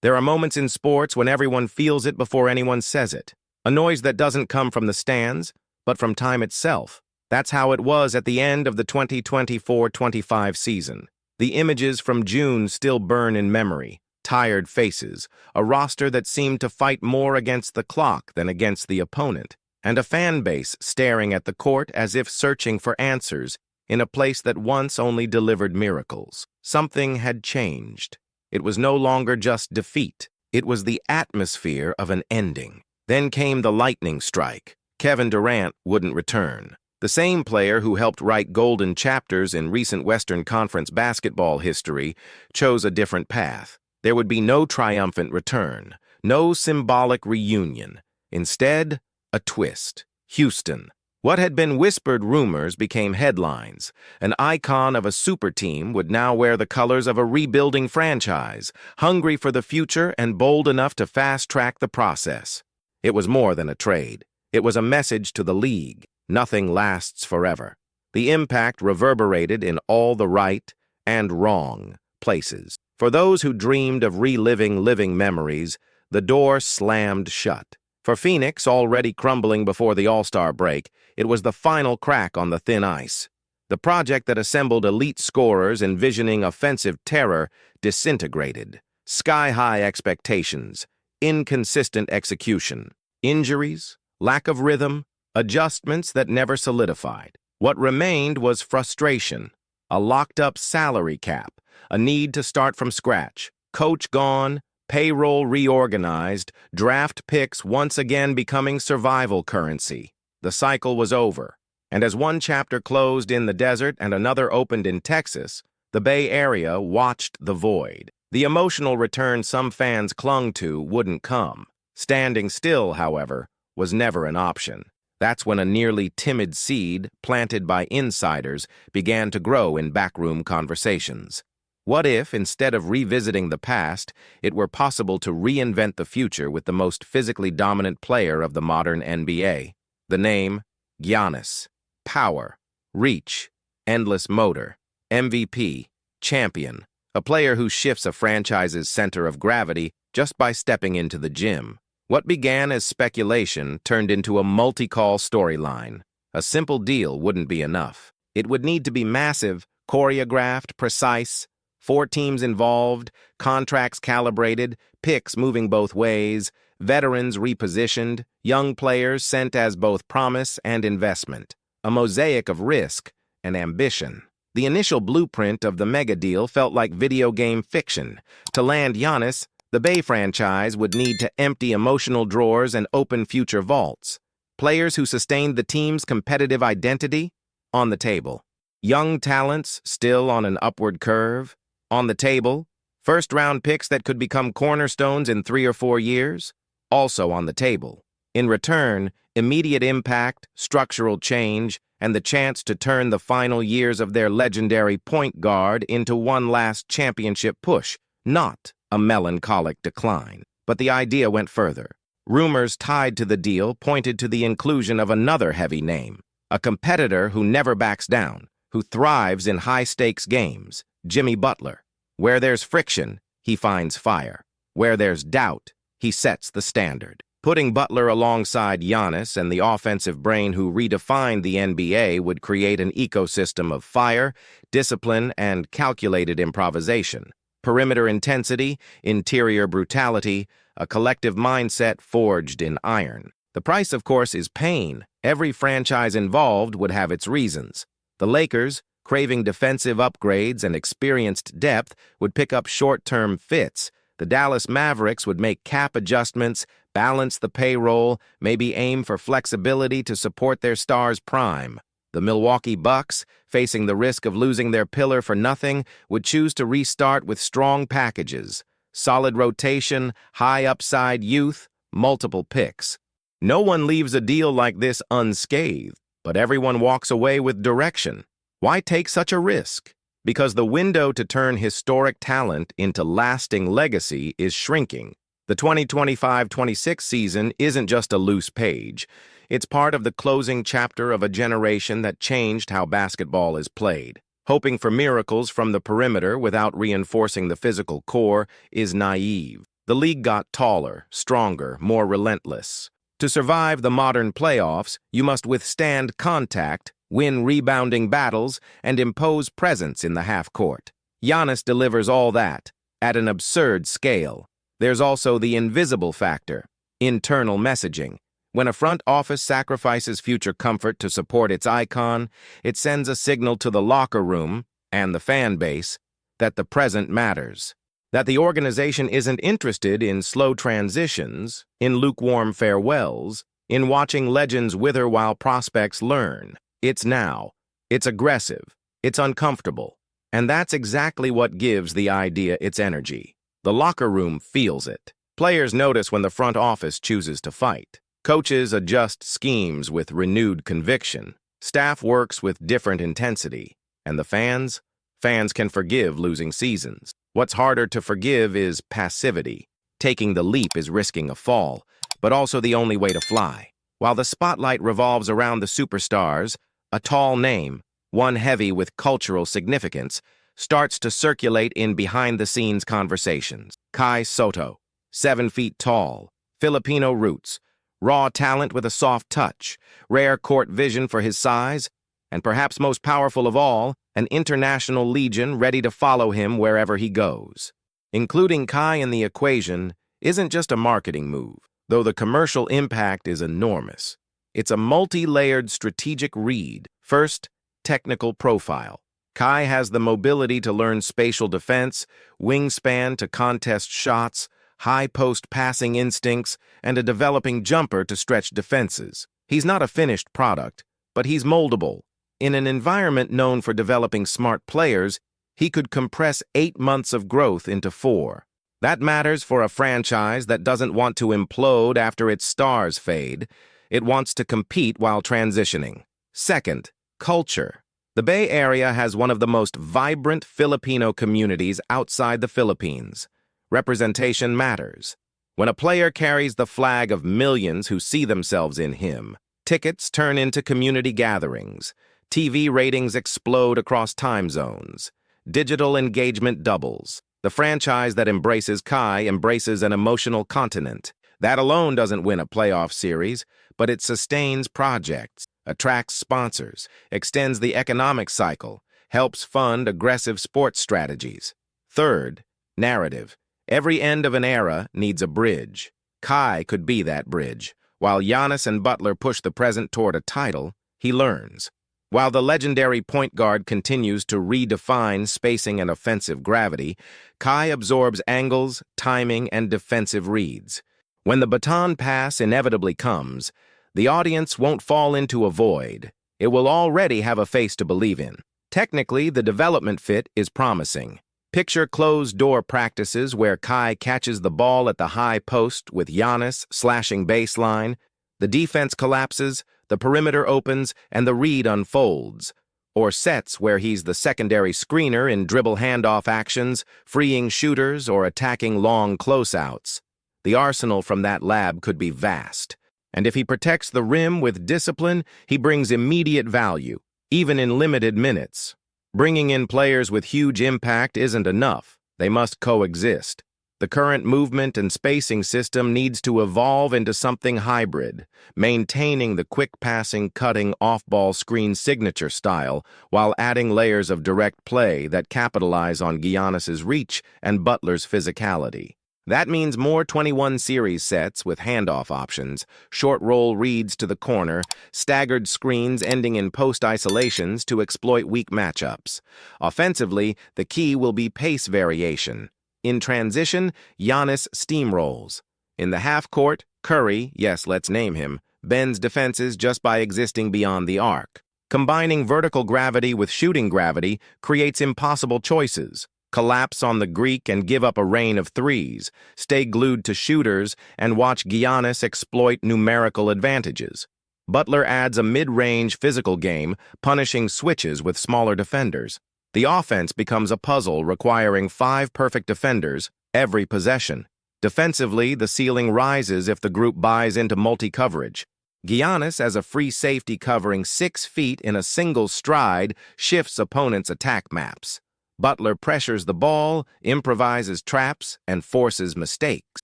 There are moments in sports when everyone feels it before anyone says it. A noise that doesn't come from the stands, but from time itself. That's how it was at the end of the 2024-25 season. The images from June still burn in memory. Tired faces, a roster that seemed to fight more against the clock than against the opponent, and a fan base staring at the court as if searching for answers in a place that once only delivered miracles. Something had changed. It was no longer just defeat. It was the atmosphere of an ending. Then came the lightning strike. Kevin Durant wouldn't return. The same player who helped write golden chapters in recent Western Conference basketball history chose a different path. There would be no triumphant return, no symbolic reunion. Instead, a twist. Houston. What had been whispered rumors became headlines. An icon of a super team would now wear the colors of a rebuilding franchise, hungry for the future and bold enough to fast-track the process. It was more than a trade. It was a message to the league. Nothing lasts forever. The impact reverberated in all the right and wrong places. For those who dreamed of reliving living memories, the door slammed shut. For Phoenix, already crumbling before the All-Star break, it was the final crack on the thin ice. The project that assembled elite scorers envisioning offensive terror disintegrated. Sky-high expectations, inconsistent execution, injuries, lack of rhythm, adjustments that never solidified. What remained was frustration, a locked-up salary cap, a need to start from scratch, coach gone, payroll reorganized, draft picks once again becoming survival currency. The cycle was over, and as one chapter closed in the desert and another opened in Texas, the Bay Area watched the void. The emotional return some fans clung to wouldn't come. Standing still, however, was never an option. That's when a nearly timid seed, planted by insiders, began to grow in backroom conversations. What if, instead of revisiting the past, it were possible to reinvent the future with the most physically dominant player of the modern NBA? The name, Giannis. Power, reach, endless motor, MVP, champion, a player who shifts a franchise's center of gravity just by stepping into the gym. What began as speculation turned into a multi-call storyline. A simple deal wouldn't be enough. It would need to be massive, choreographed, precise, 4 teams involved, contracts calibrated, picks moving both ways, veterans repositioned, young players sent as both promise and investment. A mosaic of risk and ambition. The initial blueprint of the mega deal felt like video game fiction. To land Giannis, the Bay franchise would need to empty emotional drawers and open future vaults. Players who sustained the team's competitive identity? On the table. Young talents still on an upward curve? On the table. First-round picks that could become cornerstones in 3 or 4 years? Also on the table. In return, immediate impact, structural change, and the chance to turn the final years of their legendary point guard into one last championship push, not a melancholic decline. But the idea went further. Rumors tied to the deal pointed to the inclusion of another heavy name, a competitor who never backs down, who thrives in high-stakes games, Jimmy Butler. Where there's friction, he finds fire. Where there's doubt, he sets the standard. Putting Butler alongside Giannis and the offensive brain who redefined the NBA would create an ecosystem of fire, discipline, and calculated improvisation. Perimeter intensity, interior brutality, a collective mindset forged in iron. The price, of course, is pain. Every franchise involved would have its reasons. The Lakers, craving defensive upgrades and experienced depth, would pick up short-term fits. The Dallas Mavericks would make cap adjustments, balance the payroll, maybe aim for flexibility to support their stars' prime. The Milwaukee Bucks, facing the risk of losing their pillar for nothing, would choose to restart with strong packages, solid rotation, high upside youth, multiple picks. No one leaves a deal like this unscathed, but everyone walks away with direction. Why take such a risk? Because the window to turn historic talent into lasting legacy is shrinking. The 2025-26 season isn't just a loose page. It's part of the closing chapter of a generation that changed how basketball is played. Hoping for miracles from the perimeter without reinforcing the physical core is naive. The league got taller, stronger, more relentless. To survive the modern playoffs, you must withstand contact, win rebounding battles, and impose presence in the half-court. Giannis delivers all that, at an absurd scale. There's also the invisible factor, internal messaging. When a front office sacrifices future comfort to support its icon, it sends a signal to the locker room and the fan base that the present matters, that the organization isn't interested in slow transitions, in lukewarm farewells, in watching legends wither while prospects learn. It's now. It's aggressive. It's uncomfortable. And that's exactly what gives the idea its energy. The locker room feels it. Players notice when the front office chooses to fight. Coaches adjust schemes with renewed conviction. Staff works with different intensity. And the fans? Fans can forgive losing seasons. What's harder to forgive is passivity. Taking the leap is risking a fall, but also the only way to fly. While the spotlight revolves around the superstars, a tall name, one heavy with cultural significance, starts to circulate in behind-the-scenes conversations. Kai Sotto, 7 feet tall, Filipino roots, raw talent with a soft touch, rare court vision for his size, and perhaps most powerful of all, an international legion ready to follow him wherever he goes. Including Kai in the equation isn't just a marketing move, though the commercial impact is enormous. It's a multi-layered strategic read. First, technical profile. Kai has the mobility to learn spatial defense, wingspan to contest shots, high-post passing instincts, and a developing jumper to stretch defenses. He's not a finished product, but he's moldable. In an environment known for developing smart players, he could compress 8 months of growth into 4. That matters for a franchise that doesn't want to implode after its stars fade. It wants to compete while transitioning. Second, culture. The Bay Area has one of the most vibrant Filipino communities outside the Philippines. Representation matters. When a player carries the flag of millions who see themselves in him, tickets turn into community gatherings. TV ratings explode across time zones. Digital engagement doubles. The franchise that embraces Kai embraces an emotional continent. That alone doesn't win a playoff series, but it sustains projects, attracts sponsors, extends the economic cycle, helps fund aggressive sports strategies. Third, narrative. Every end of an era needs a bridge. Kai could be that bridge. While Giannis and Butler push the present toward a title, he learns. While the legendary point guard continues to redefine spacing and offensive gravity, Kai absorbs angles, timing, and defensive reads. When the baton pass inevitably comes, the audience won't fall into a void. It will already have a face to believe in. Technically, the development fit is promising. Picture closed-door practices where Kai catches the ball at the high post with Giannis slashing baseline. The defense collapses, the perimeter opens, and the read unfolds. Or sets where he's the secondary screener in dribble handoff actions, freeing shooters or attacking long closeouts. The arsenal from that lab could be vast. And if he protects the rim with discipline, he brings immediate value, even in limited minutes. Bringing in players with huge impact isn't enough. They must coexist. The current movement and spacing system needs to evolve into something hybrid, maintaining the quick-passing, cutting, off-ball screen signature style while adding layers of direct play that capitalize on Giannis's reach and Butler's physicality. That means more 21 series sets with handoff options, short roll reads to the corner, staggered screens ending in post isolations to exploit weak matchups. Offensively, the key will be pace variation. In transition, Giannis steamrolls. In the half-court, Curry, yes, let's name him, bends defenses just by existing beyond the arc. Combining vertical gravity with shooting gravity creates impossible choices. Collapse on the Greek and give up a rain of threes, stay glued to shooters, and watch Giannis exploit numerical advantages. Butler adds a mid-range physical game, punishing switches with smaller defenders. The offense becomes a puzzle requiring 5 perfect defenders every possession. Defensively, the ceiling rises if the group buys into multi-coverage. Giannis, as a free safety covering 6 feet in a single stride, shifts opponents' attack maps. Butler pressures the ball, improvises traps, and forces mistakes.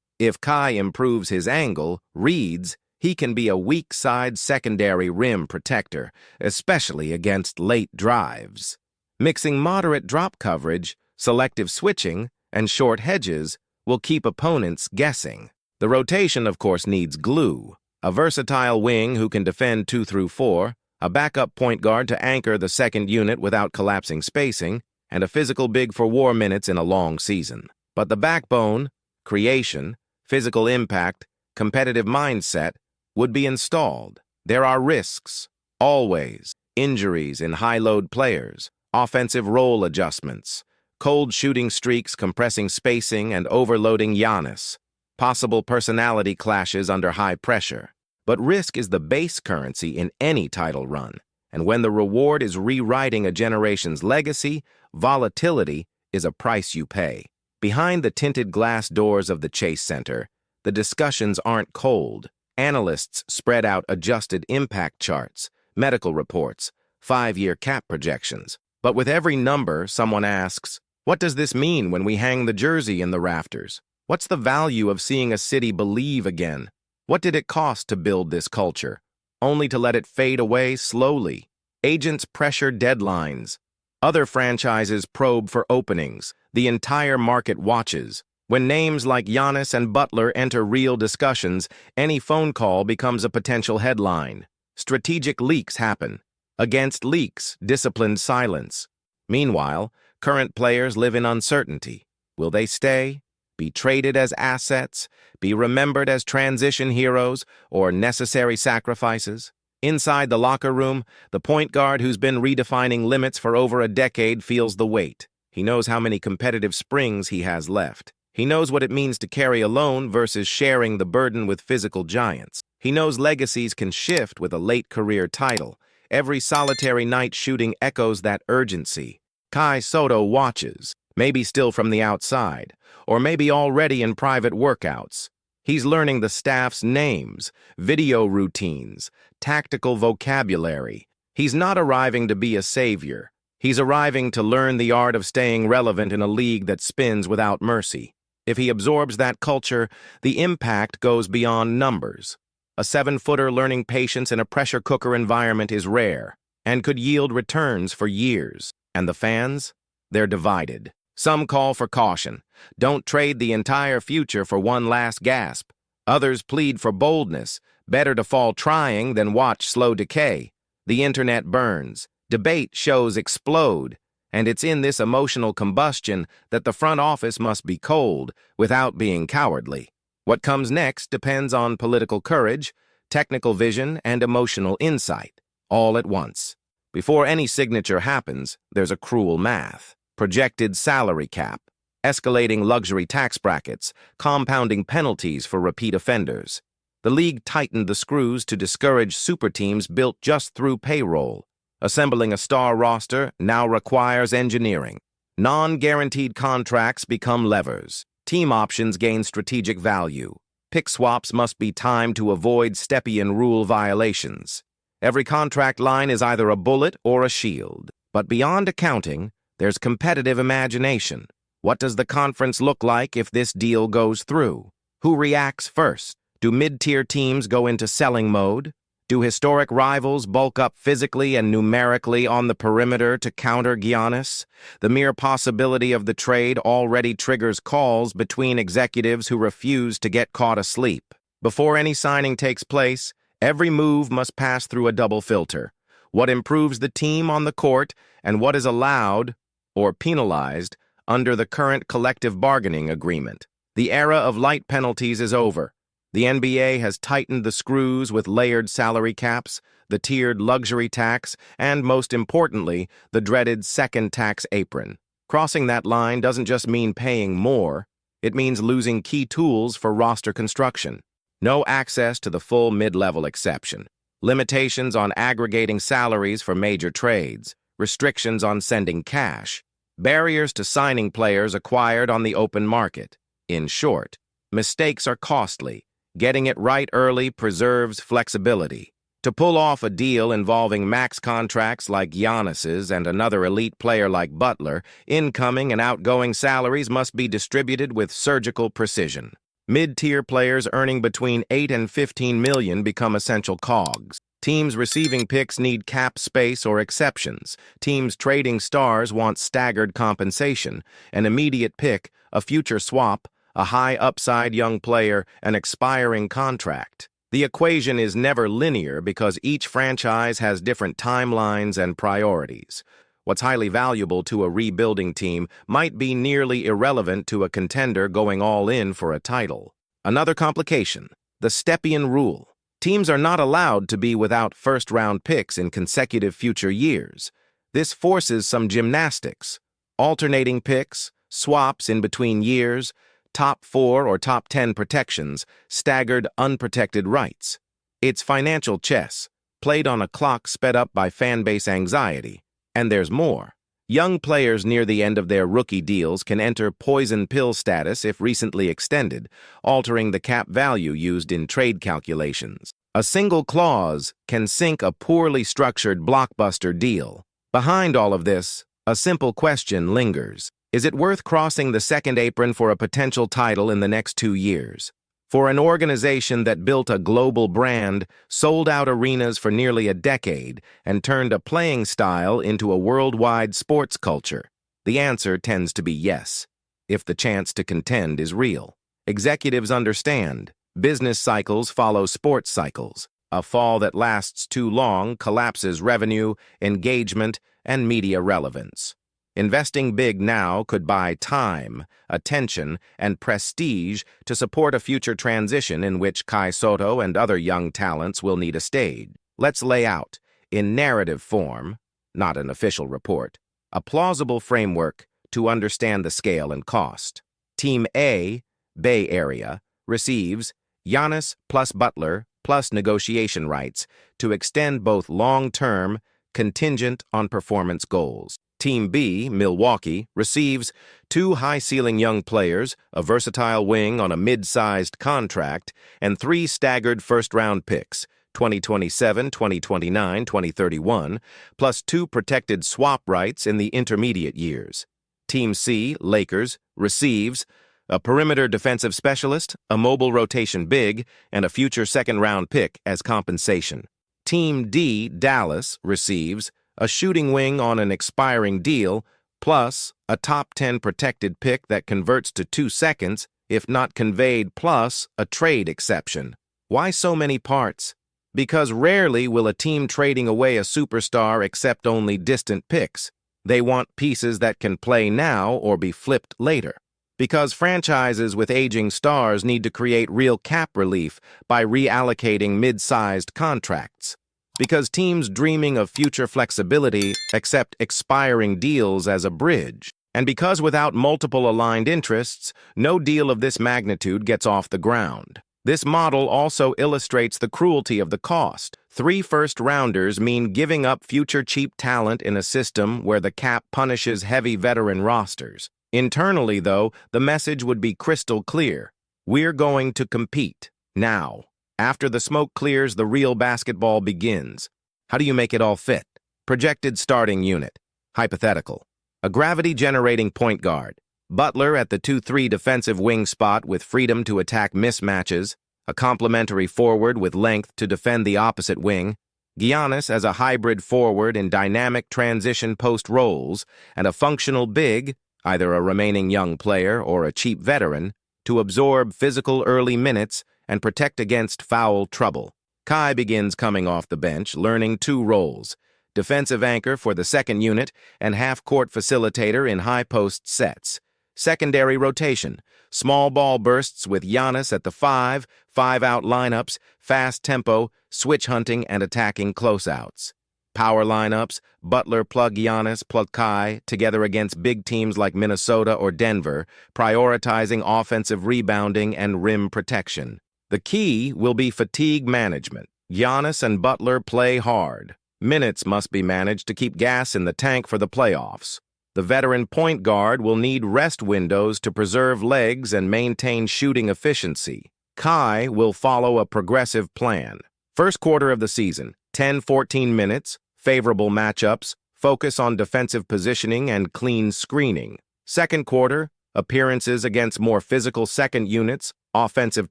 If Kai improves his angle, reads, he can be a weak-side secondary rim protector, especially against late drives. Mixing moderate drop coverage, selective switching, and short hedges will keep opponents guessing. The rotation, of course, needs glue. A versatile wing who can defend 2 through 4, a backup point guard to anchor the second unit without collapsing spacing, and a physical big for war minutes in a long season. But the backbone, creation, physical impact, competitive mindset would be installed. There are risks, always. Injuries in high-load players, offensive role adjustments, cold shooting streaks compressing spacing and overloading Giannis, possible personality clashes under high pressure. But risk is the base currency in any title run, and when the reward is rewriting a generation's legacy, volatility is a price you pay. Behind the tinted glass doors of the Chase Center, the discussions aren't cold. Analysts spread out adjusted impact charts, medical reports, 5-year cap projections. But with every number, someone asks, what does this mean when we hang the jersey in the rafters? What's the value of seeing a city believe again? What did it cost to build this culture, only to let it fade away slowly? Agents pressure deadlines. Other franchises probe for openings. The entire market watches. When names like Giannis and Butler enter real discussions, any phone call becomes a potential headline. Strategic leaks happen. Against leaks, disciplined silence. Meanwhile, current players live in uncertainty. Will they stay? Be traded as assets? Be remembered as transition heroes or necessary sacrifices? Inside the locker room, the point guard who's been redefining limits for over a decade feels the weight. He knows how many competitive springs he has left. He knows what it means to carry alone versus sharing the burden with physical giants. He knows legacies can shift with a late career title. Every solitary night shooting echoes that urgency. Kai Sotto watches, maybe still from the outside, or maybe already in private workouts. He's learning the staff's names, video routines, tactical vocabulary. He's not arriving to be a savior. He's arriving to learn the art of staying relevant in a league that spins without mercy. If he absorbs that culture, the impact goes beyond numbers. A 7-footer learning patience in a pressure cooker environment is rare and could yield returns for years. And the fans? They're divided. Some call for caution. Don't trade the entire future for one last gasp. Others plead for boldness. Better to fall trying than watch slow decay. The internet burns. Debate shows explode. And it's in this emotional combustion that the front office must be cold without being cowardly. What comes next depends on political courage, technical vision, and emotional insight, all at once. Before any signature happens, there's a cruel math. Projected salary cap, escalating luxury tax brackets, compounding penalties for repeat offenders. The league tightened the screws to discourage super teams built just through payroll. Assembling a star roster now requires engineering. Non-guaranteed contracts become levers. Team options gain strategic value. Pick swaps must be timed to avoid Stepien rule violations. Every contract line is either a bullet or a shield. But beyond accounting, there's competitive imagination. What does the conference look like if this deal goes through? Who reacts first? Do mid-tier teams go into selling mode? Do historic rivals bulk up physically and numerically on the perimeter to counter Giannis? The mere possibility of the trade already triggers calls between executives who refuse to get caught asleep. Before any signing takes place, every move must pass through a double filter. What improves the team on the court and what is allowed or penalized under the current collective bargaining agreement. The era of light penalties is over. The NBA has tightened the screws with layered salary caps, the tiered luxury tax, and, most importantly, the dreaded second tax apron. Crossing that line doesn't just mean paying more, it means losing key tools for roster construction. No access to the full mid-level exception. Limitations on aggregating salaries for major trades. Restrictions on sending cash. Barriers to signing players acquired on the open market. In short, mistakes are costly. Getting it right early preserves flexibility. To pull off a deal involving max contracts like Giannis's and another elite player like Butler, incoming and outgoing salaries must be distributed with surgical precision. Mid-tier players earning between 8 and 15 million become essential cogs. Teams receiving picks need cap space or exceptions. Teams trading stars want staggered compensation, an immediate pick, a future swap, a high upside young player, an expiring contract. The equation is never linear because each franchise has different timelines and priorities. What's highly valuable to a rebuilding team might be nearly irrelevant to a contender going all in for a title. Another complication, the Stepien rule. Teams are not allowed to be without first-round picks in consecutive future years. This forces some gymnastics, alternating picks, swaps in between years, top 4 or top 10 protections, staggered unprotected rights. It's financial chess, played on a clock sped up by fanbase anxiety. And there's more. Young players near the end of their rookie deals can enter poison pill status if recently extended, altering the cap value used in trade calculations. A single clause can sink a poorly structured blockbuster deal. Behind all of this, a simple question lingers. Is it worth crossing the second apron for a potential title in the next 2 years? For an organization that built a global brand, sold out arenas for nearly a decade, and turned a playing style into a worldwide sports culture? The answer tends to be yes, if the chance to contend is real. Executives understand. Business cycles follow sports cycles. A fall that lasts too long collapses revenue, engagement, and media relevance. Investing big now could buy time, attention, and prestige to support a future transition in which Kai Sotto and other young talents will need a stage. Let's lay out, in narrative form, not an official report, a plausible framework to understand the scale and cost. Team A, Bay Area, receives Giannis plus Butler plus negotiation rights to extend both long-term, contingent on performance goals. Team B, Milwaukee, receives 2 high-ceiling young players, a versatile wing on a mid-sized contract, and 3 staggered first-round picks, 2027, 2029, 2031, plus 2 protected swap rights in the intermediate years. Team C, Lakers, receives a perimeter defensive specialist, a mobile rotation big, and a future second-round pick as compensation. Team D, Dallas, receives a shooting wing on an expiring deal, plus a top 10 protected pick that converts to 2 seconds, if not conveyed, plus a trade exception. Why so many parts? Because rarely will a team trading away a superstar accept only distant picks. They want pieces that can play now or be flipped later. Because franchises with aging stars need to create real cap relief by reallocating mid-sized contracts. Because teams dreaming of future flexibility accept expiring deals as a bridge. And because without multiple aligned interests, no deal of this magnitude gets off the ground. This model also illustrates the cruelty of the cost. 3 first-rounders mean giving up future cheap talent in a system where the cap punishes heavy veteran rosters. Internally, though, the message would be crystal clear. We're going to compete. Now. After the smoke clears, the real basketball begins. How do you make it all fit? Projected starting unit. Hypothetical. A gravity-generating point guard. Butler at the 2-3 defensive wing spot with freedom to attack mismatches. A complementary forward with length to defend the opposite wing. Giannis as a hybrid forward in dynamic transition post roles. And a functional big, either a remaining young player or a cheap veteran, to absorb physical early minutes and protect against foul trouble. Kai begins coming off the bench, learning 2 roles: defensive anchor for the second unit and half-court facilitator in high-post sets. Secondary rotation, small ball bursts with Giannis at the 5, 5-out lineups, fast tempo, switch hunting, and attacking closeouts. Power lineups, Butler plug Giannis plug Kai together against big teams like Minnesota or Denver, prioritizing offensive rebounding and rim protection. The key will be fatigue management. Giannis and Butler play hard. Minutes must be managed to keep gas in the tank for the playoffs. The veteran point guard will need rest windows to preserve legs and maintain shooting efficiency. Kai will follow a progressive plan. First quarter of the season, 10-14 minutes, favorable matchups, focus on defensive positioning and clean screening. Second quarter, appearances against more physical second units, offensive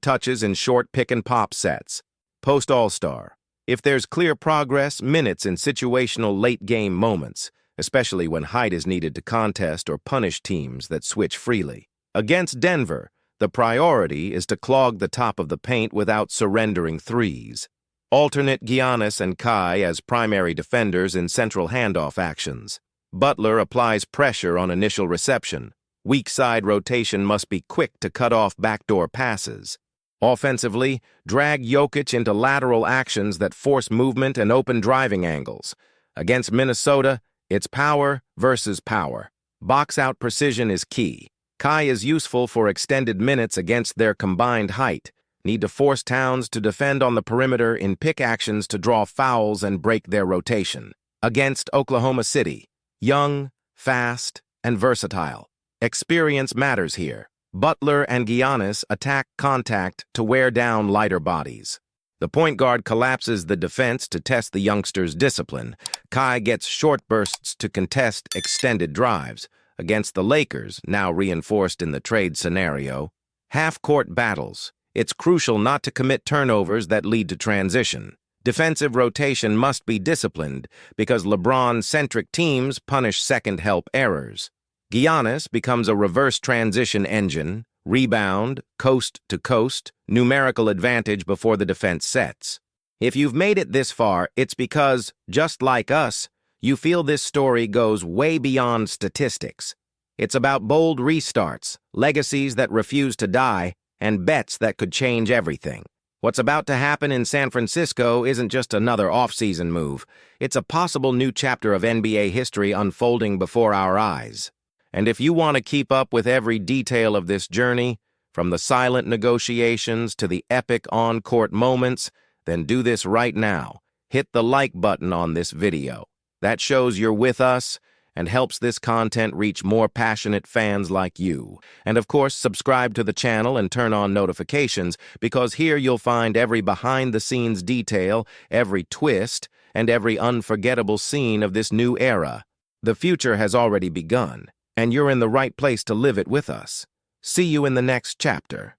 touches in short pick-and-pop sets. Post-All-Star. If there's clear progress, minutes in situational late-game moments, especially when height is needed to contest or punish teams that switch freely. Against Denver, the priority is to clog the top of the paint without surrendering threes. Alternate Giannis and Kai as primary defenders in central handoff actions. Butler applies pressure on initial reception. Weak side rotation must be quick to cut off backdoor passes. Offensively, drag Jokic into lateral actions that force movement and open driving angles. Against Minnesota, it's power versus power. Box-out precision is key. Kai is useful for extended minutes against their combined height. Need to force Towns to defend on the perimeter in pick actions to draw fouls and break their rotation. Against Oklahoma City, young, fast, and versatile. Experience matters here. Butler and Giannis attack contact to wear down lighter bodies. The point guard collapses the defense to test the youngsters' discipline. Kai gets short bursts to contest extended drives. Against the Lakers, now reinforced in the trade scenario, half-court battles. It's crucial not to commit turnovers that lead to transition. Defensive rotation must be disciplined because LeBron-centric teams punish second-help errors. Giannis becomes a reverse transition engine, rebound, coast-to-coast, numerical advantage before the defense sets. If you've made it this far, it's because, just like us, you feel this story goes way beyond statistics. It's about bold restarts, legacies that refuse to die, and bets that could change everything. What's about to happen in San Francisco isn't just another off-season move. It's a possible new chapter of NBA history unfolding before our eyes. And if you want to keep up with every detail of this journey, from the silent negotiations to the epic on-court moments, then do this right now. Hit the like button on this video. That shows you're with us and helps this content reach more passionate fans like you. And of course, subscribe to the channel and turn on notifications, because here you'll find every behind-the-scenes detail, every twist, and every unforgettable scene of this new era. The future has already begun, and you're in the right place to live it with us. See you in the next chapter.